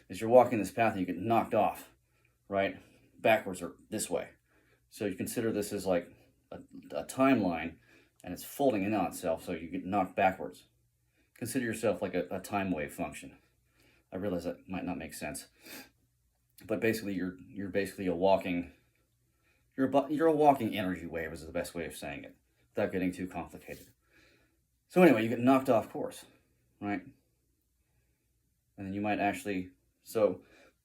is you're walking this path and you get knocked off, right? Backwards or this way. So you consider this as like a timeline, and it's folding in on itself, so you get knocked backwards. Consider yourself like a time wave function. I realize that might not make sense, but basically you're basically a walking energy wave is the best way of saying it, without getting too complicated. So anyway, you get knocked off course, right? And then you might actually, so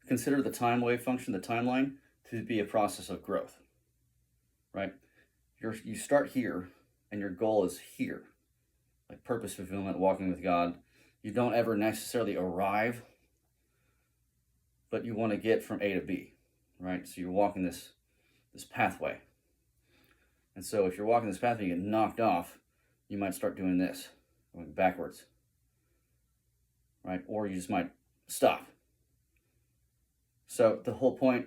consider the time wave function, the timeline, to be a process of growth, right? You start here, and your goal is here, like purpose fulfillment, walking with God. You don't ever necessarily arrive, but you want to get from A to B, right? So you're walking this pathway. And so if you're walking this pathway and you get knocked off, you might start doing this, going backwards, right? Or you just might stop. So the whole point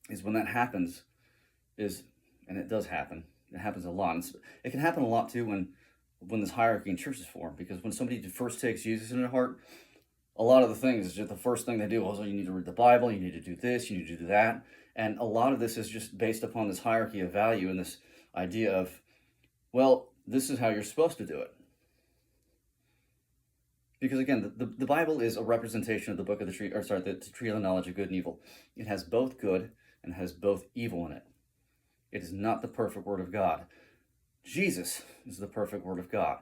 is when that happens is, and it does happen, it happens a lot. It can happen a lot too when this hierarchy in churches form, because when somebody first takes Jesus in their heart, a lot of the things is just the first thing they do. Also, you need to read the Bible, you need to do this, you need to do that. And a lot of this is just based upon this hierarchy of value and this idea of, well, this is how you're supposed to do it. Because again, the Bible is a representation of the book of the tree of the knowledge of good and evil. It has both good and has both evil in it. It is not the perfect word of God. Jesus is the perfect word of God.